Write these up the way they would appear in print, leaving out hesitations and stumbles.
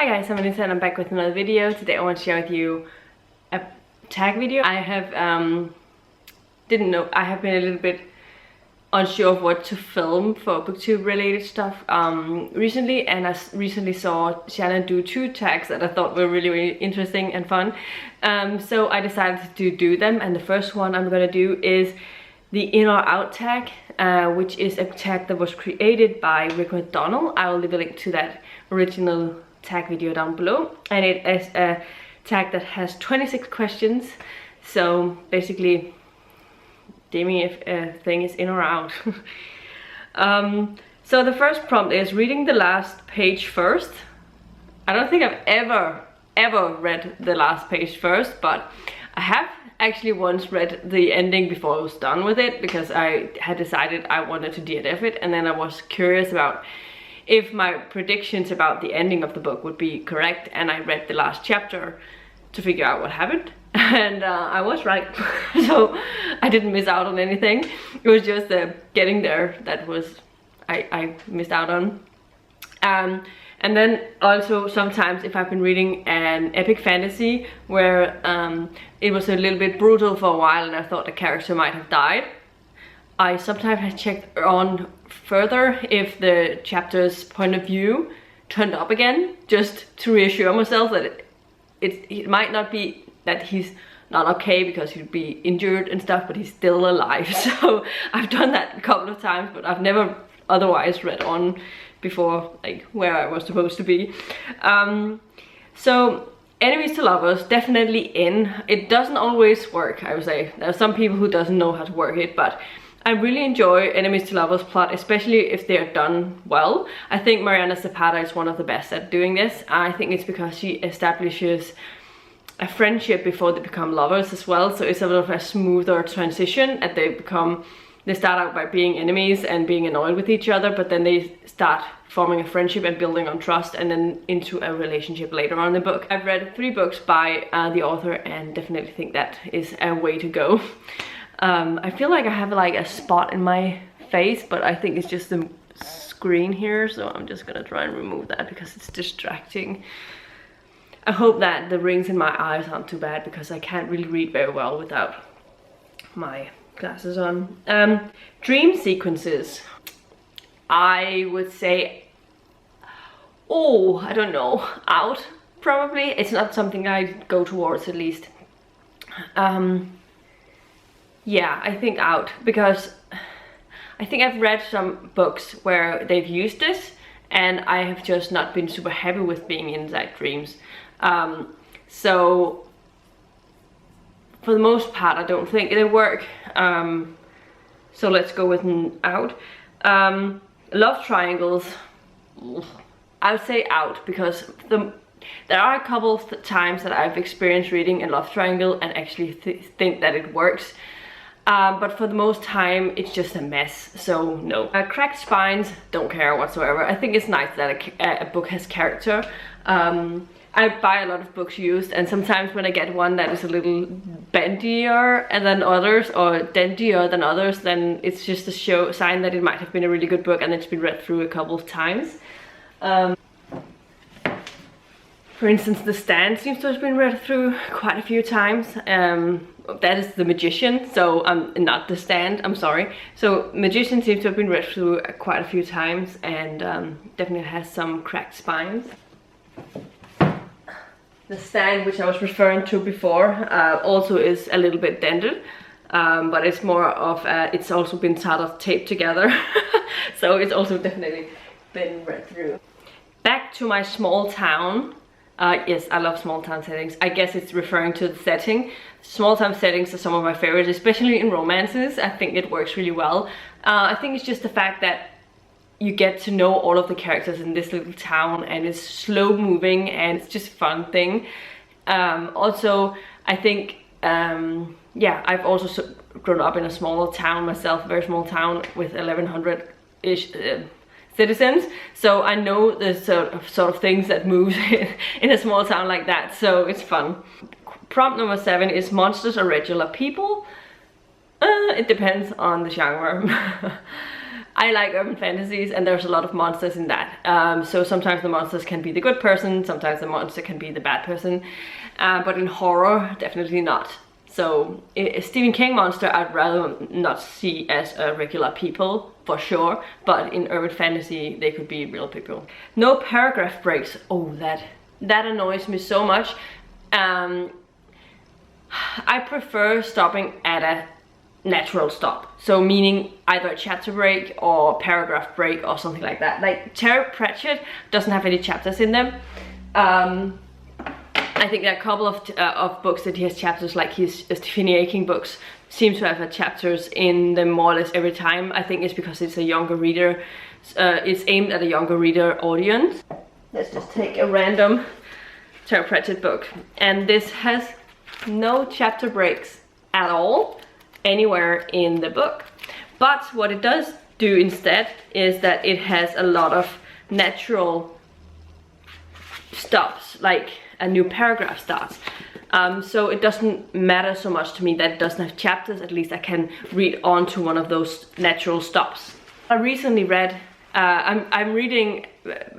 Hi guys, I'm Anita and I'm back with another video. Today I want to share with you a tag video. I have I have been a little bit unsure of what to film for booktube related stuff recently, and I recently saw Shannon do 2 tags that I thought were really interesting and fun. So I decided to do them, and the first one I'm gonna do is the in or out tag, which is a tag that was created by Rick McDonald. I will leave a link to that original tag video down below, and it is a tag that has 26 questions. So basically, tell me if a thing is in or out. So the first prompt is reading the last page first. I don't think I've ever read the last page first, but I have actually once read the ending before I was done with it, because I had decided I wanted to DNF it, and then I was curious about if my predictions about the ending of the book would be correct, and I read the last chapter to figure out what happened, and I was right. So I didn't miss out on anything. It was just getting there that was I missed out on. And then also sometimes if I've been reading an epic fantasy where it was a little bit brutal for a while and I thought the character might have died, I sometimes have checked on further if the chapter's point of view turned up again, just to reassure myself that it might not be that he's not okay because he'd be injured and stuff, but he's still alive. So I've done that a couple of times, but I've never otherwise read on before, like where I was supposed to be. So enemies to lovers, definitely in. It doesn't always work, I would say. There are some people who doesn't know how to work it, but I really enjoy enemies to lovers plot, especially if they're done well. I think Mariana Zapata is one of the best at doing this. I think it's because she establishes a friendship before they become lovers as well, so it's sort of a smoother transition, and they start out by being enemies and being annoyed with each other, but then they start forming a friendship and building on trust, and then into a relationship later on in the book. I've read 3 books by the author and definitely think that is a way to go. I feel like I have like a spot in my face, but I think it's just the screen here, so I'm just gonna try and remove that because it's distracting. I hope that the rings in my eyes aren't too bad, because I can't really read very well without my glasses on. Dream sequences, I would say, oh, I don't know, out probably. It's not something I go towards, at least. Yeah, I think out, because I think I've read some books where they've used this and I have just not been super happy with being inside dreams. So for the most part I don't think it'll work. So let's go with an out. Love triangles, I would say out, because there are a couple of times that I've experienced reading a love triangle and actually think that it works. But for the most time it's just a mess, so no. Cracked spines, don't care whatsoever. I think it's nice that a book has character. I buy a lot of books used, and sometimes when I get one that is a little bendier than others, or dentier than others, then it's just a sign that it might have been a really good book and it's been read through a couple of times. For instance, The Stand seems to have been read through quite a few times. That is The Magician, so not The Stand, I'm sorry. So Magician seems to have been read through quite a few times, and definitely has some cracked spines. The Stand, which I was referring to before, also is a little bit dented, but it's more of it's also been sort of taped together. So it's also definitely been read through. Back to My Small Town. Yes, I love small town settings. I guess it's referring to the setting. Small town settings are some of my favorites, especially in romances. I think it works really well. I think it's just the fact that you get to know all of the characters in this little town, and it's slow moving and it's just a fun thing. Also, I think, yeah, I've also grown up in a smaller town myself, very small town with 1100-ish citizens, so I know the sort of things that moves in a small town like that, so it's fun. Prompt number 7 is monsters or regular people. It depends on the genre. I like urban fantasies, and there's a lot of monsters in that. So sometimes the monsters can be the good person, sometimes the monster can be the bad person, but in horror, definitely not. So a Stephen King monster I'd rather not see as regular people, for sure, but in urban fantasy they could be real people. No paragraph breaks. Oh, that annoys me so much. I prefer stopping at a natural stop, so meaning either a chapter break or paragraph break or something like that. Like Terry Pratchett doesn't have any chapters in them. I think there are a couple of books that he has chapters, like his Stephen King books seem to have chapters in them more or less every time. I think it's because it's a younger reader, it's aimed at a younger reader audience. Let's just take a random Terry Pratchett book, and this has no chapter breaks at all anywhere in the book. But what it does do instead is that it has a lot of natural stops, like a new paragraph starts. So it doesn't matter so much to me that it doesn't have chapters. At least I can read on to one of those natural stops. I recently read, I'm reading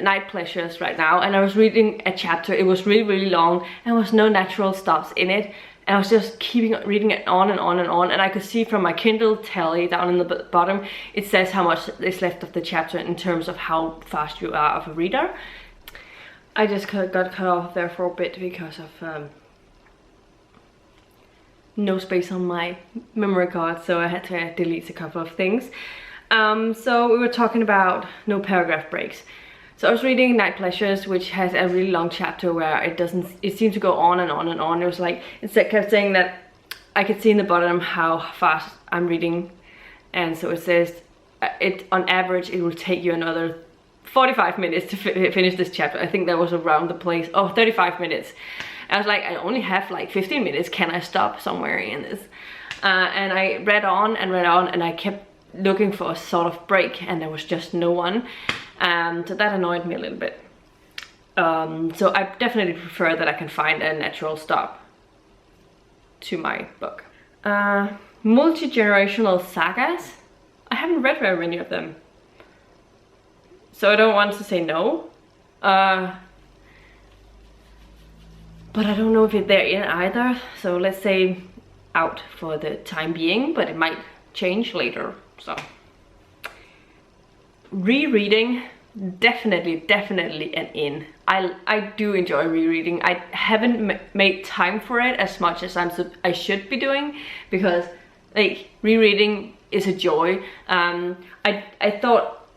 Night Pleasures right now, and I was reading a chapter. It was really long, and there was no natural stops in it. And I was just keeping reading it on and on and on, and I could see from my Kindle tally down in the bottom, it says how much is left of the chapter in terms of how fast you are of a reader. I just got cut off there for a bit because of no space on my memory card, so I had to delete a couple of things. So we were talking about no paragraph breaks. So I was reading Night Pleasures, which has a really long chapter where it seemed to go on and on and on. It was like, it kept saying that I could see in the bottom how fast I'm reading, and so it says on average it will take you another 45 minutes to finish this chapter. I think that was around the place. Oh, 35 minutes. I was like, I only have like 15 minutes. Can I stop somewhere in this? And I read on, and I kept looking for a sort of break, and there was just no one. So that annoyed me a little bit. So I definitely prefer that I can find a natural stop to my book. Multi-generational sagas. I haven't read very many of them, so I don't want to say no. But I don't know if they're in either, so let's say out for the time being, but it might change later. So rereading, definitely an in. I do enjoy rereading. I haven't made time for it as much as I should be doing, because like rereading is a joy.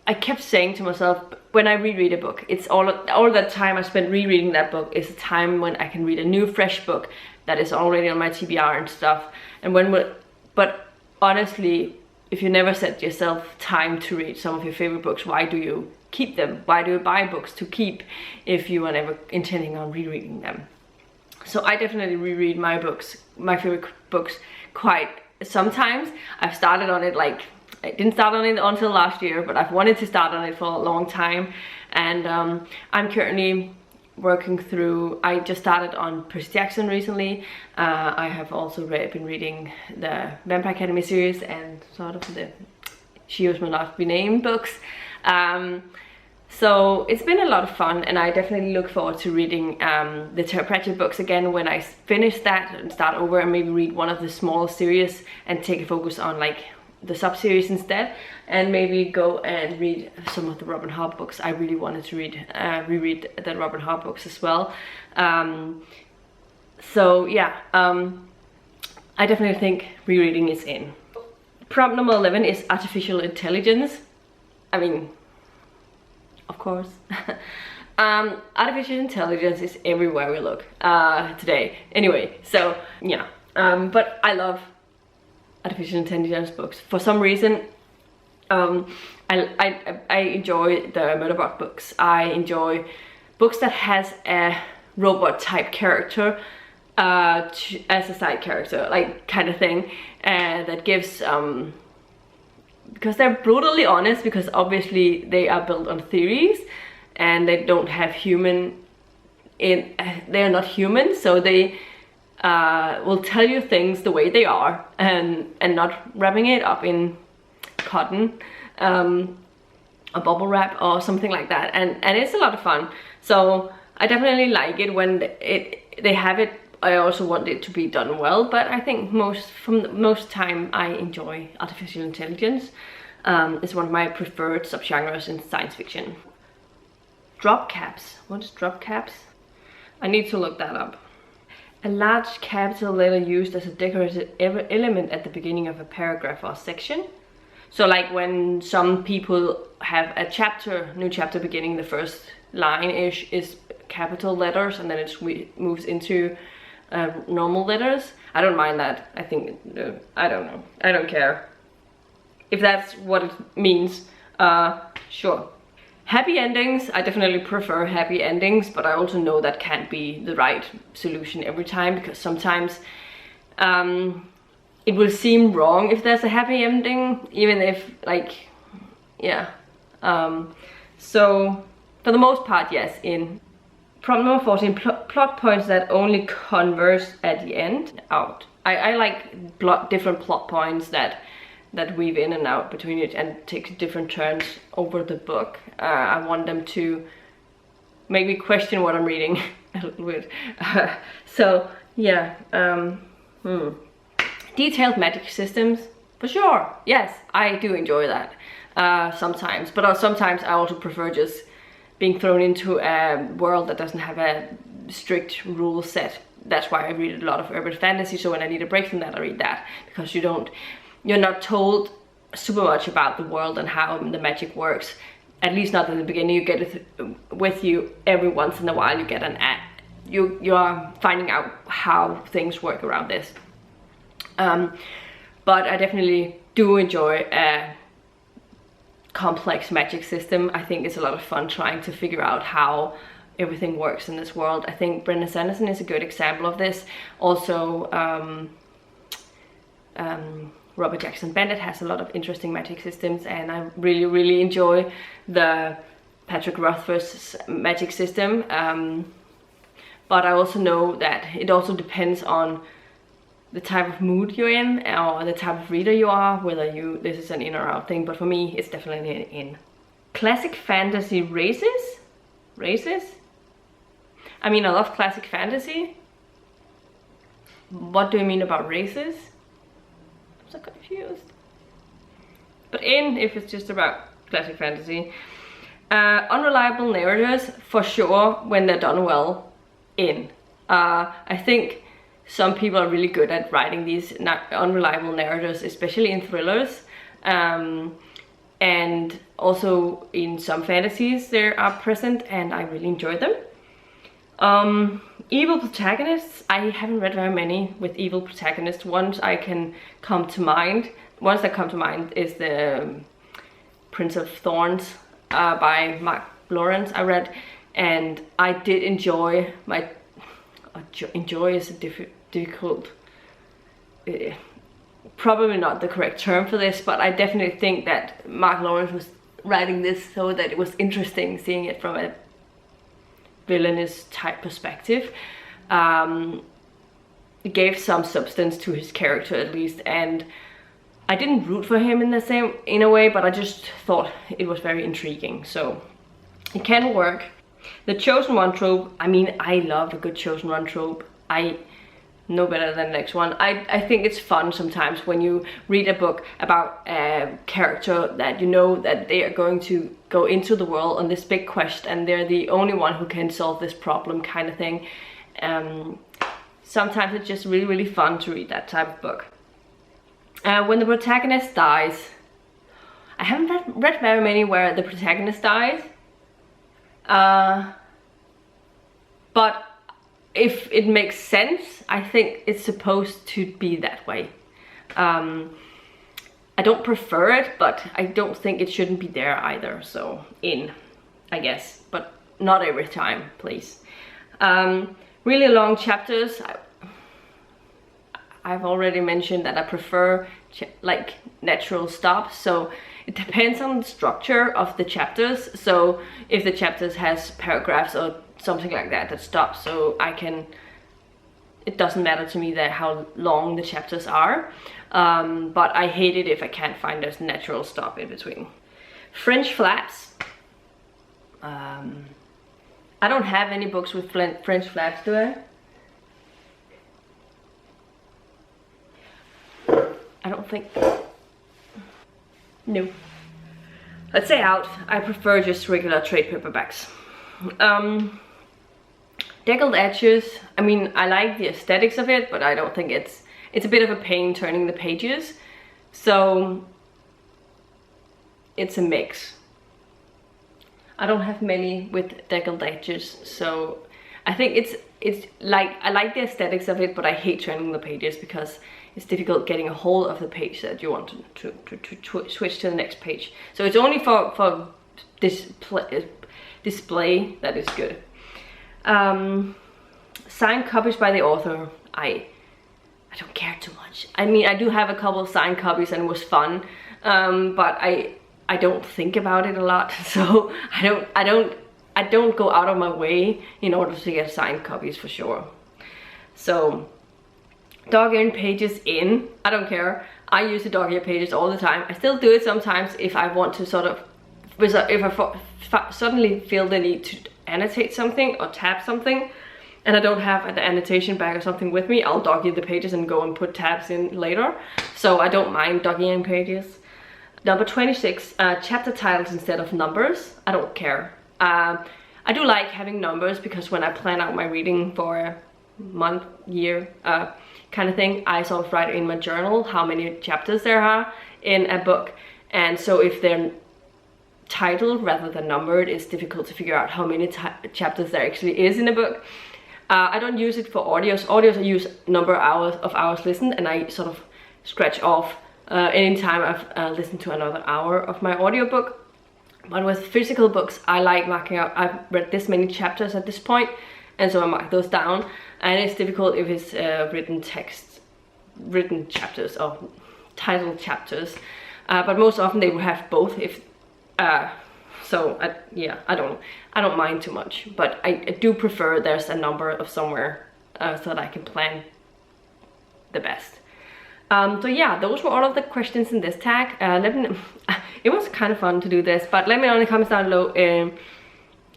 I kept saying to myself, when I reread a book, it's all that time I spent rereading that book is a time when I can read a new fresh book that is already on my TBR and stuff. And but honestly, if you never set yourself time to read some of your favorite books, why do you keep them? Why do you buy books to keep if you are never intending on rereading them? So I definitely reread my books, my favorite books, quite sometimes. I've started on it, like, I didn't start on it until last year, but I've wanted to start on it for a long time. And I'm currently working through, I just started on Percy Jackson recently. I have also been reading the Vampire Academy series and sort of the She Who Will Not Be Named books. So it's been a lot of fun, and I definitely look forward to reading the Terry Pratchett books again when I finish that and start over, and maybe read one of the small series and take a focus on like the sub-series instead, and maybe go and read some of the Robin Hobb books. I really wanted to reread the Robin Hobb books as well. So yeah, I definitely think rereading is in. Prompt number 11 is artificial intelligence. I mean, of course. Artificial intelligence is everywhere we look today. Anyway, so yeah, but I love artificial intelligence books. For some reason, I enjoy the Murderbot books. I enjoy books that has a robot type character as a side character, like kind of thing, that gives because they're brutally honest, because obviously they are built on theories and they don't have they're not human, so they will tell you things the way they are, and not wrapping it up in cotton. a bubble wrap or something like that, and it's a lot of fun. So I definitely like it when they have it. I also want it to be done well, but I think most time I enjoy artificial intelligence. It's one of my preferred subgenres in science fiction. Drop caps. What is drop caps? I need to look that up. A large capital letter used as a decorative element at the beginning of a paragraph or section. So like when some people have a new chapter beginning, the first line-ish is capital letters, and then it moves into normal letters. I don't mind that. I think, I don't know. I don't care. If that's what it means, sure. Happy endings, I definitely prefer happy endings, but I also know that can't be the right solution every time, because sometimes it will seem wrong if there's a happy ending, even if, like, yeah. So, for the most part, yes. In problem number 14, plot points that only converge at the end, out. I like different plot points that weave in and out between it and take different turns over the book. I want them to make me question what I'm reading a little bit. So, yeah. Detailed magic systems, for sure. Yes, I do enjoy that sometimes. But sometimes I also prefer just being thrown into a world that doesn't have a strict rule set. That's why I read a lot of urban fantasy. So when I need a break from that, I read that, because you're not told super much about the world and how the magic works. At least not in the beginning. You get it with you every once in a while. You get you are finding out how things work around this. But I definitely do enjoy a complex magic system. I think it's a lot of fun trying to figure out how everything works in this world. I think Brandon Sanderson is a good example of this. Also, Robert Jackson Bennett has a lot of interesting magic systems, and I really, really enjoy the Patrick Rothfuss's magic system. But I also know that it also depends on the type of mood you're in, or the type of reader you are, whether this is an in or out thing. But for me, it's definitely an in. Classic fantasy races? Races? I mean, I love classic fantasy. What do you mean about races? I'm so confused. But in, if it's just about classic fantasy. Unreliable narrators, for sure, when they're done well, in. I think some people are really good at writing these unreliable narrators, especially in thrillers. And also in some fantasies they are present, and I really enjoy them. Evil protagonists, I haven't read very many with evil protagonists. Ones that come to mind is the Prince of Thorns by Mark Lawrence I read, and I did enjoy. Enjoy is a difficult, probably not the correct term for this, but I definitely think that Mark Lawrence was writing this so that it was interesting seeing it from a villainous type perspective. It gave some substance to his character at least, and I didn't root for him in a way, but I just thought it was very intriguing, so it can work. The chosen one trope, I mean, I love a good chosen one trope. I know better than the next one. I think it's fun sometimes when you read a book about a character that you know that they are going to go into the world on this big quest, and they're the only one who can solve this problem, kind of thing. Sometimes it's just really, really fun to read that type of book. When the protagonist dies, I haven't read very many where the protagonist dies. But if it makes sense, I think it's supposed to be that way. I don't prefer it, but I don't think it shouldn't be there either. So in, I guess, but not every time, please. Really long chapters. I've already mentioned that I prefer like natural stops, so it depends on the structure of the chapters. So if the chapters has paragraphs or something like that stops, so it doesn't matter to me that how long the chapters are, but I hate it if I can't find a natural stop in between. French flaps. I don't have any books with French flaps, do I? I don't think. No. Let's say out. I prefer just regular trade paperbacks. Deckled Edges. I mean, I like the aesthetics of it, but I don't think it's a bit of a pain turning the pages. So it's a mix. I don't have many with Deckled Edges, so I think it's like, I like the aesthetics of it, but I hate turning the pages because it's difficult getting a hold of the page that you want to switch to the next page. So it's only for display that is good. Signed copies by the author. I don't care too much. I mean, I do have a couple of signed copies and it was fun, but I don't think about it a lot, so I don't go out of my way in order to get signed copies for sure. So dog-eared pages in, I don't care. I use the dog-eared pages all the time. I still do it sometimes if I want to sort of, if I suddenly feel the need to annotate something or tab something and I don't have an annotation bag or something with me, I'll dog-ear the pages and go and put tabs in later. So I don't mind dog-earing pages. Number 26, chapter titles instead of numbers. I don't care. I do like having numbers because when I plan out my reading for a month, year, kind of thing, I sort of write in my journal how many chapters there are in a book. And so if they're titled rather than numbered, it's difficult to figure out how many chapters there actually is in a book. I don't use it for audios. Audios I use number of hours listened, and I sort of scratch off anytime I've listened to another hour of my audiobook. But with physical books, I like marking out, I've read this many chapters at this point, and so I mark those down. And it's difficult if it's written chapters or titled chapters. But most often they will have both. Yeah, I don't mind too much, but I do prefer there's a number of somewhere so that I can plan the best. So yeah, those were all of the questions in this tag. Let me know. It was kind of fun to do this, but let me know in the comments down below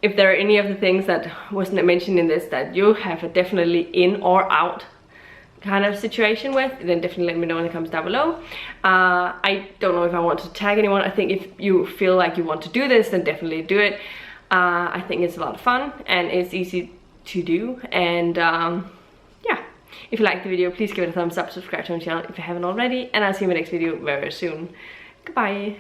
if there are any of the things that wasn't mentioned in this that you have a definitely in or out kind of situation with, then definitely let me know in the comments down below. I don't know if I want to tag anyone. I think if you feel like you want to do this, then definitely do it. I think it's a lot of fun and it's easy to do, and yeah, if you liked the video, please give it a thumbs up, subscribe to my channel if you haven't already, and I'll see you in my next video very soon. Goodbye.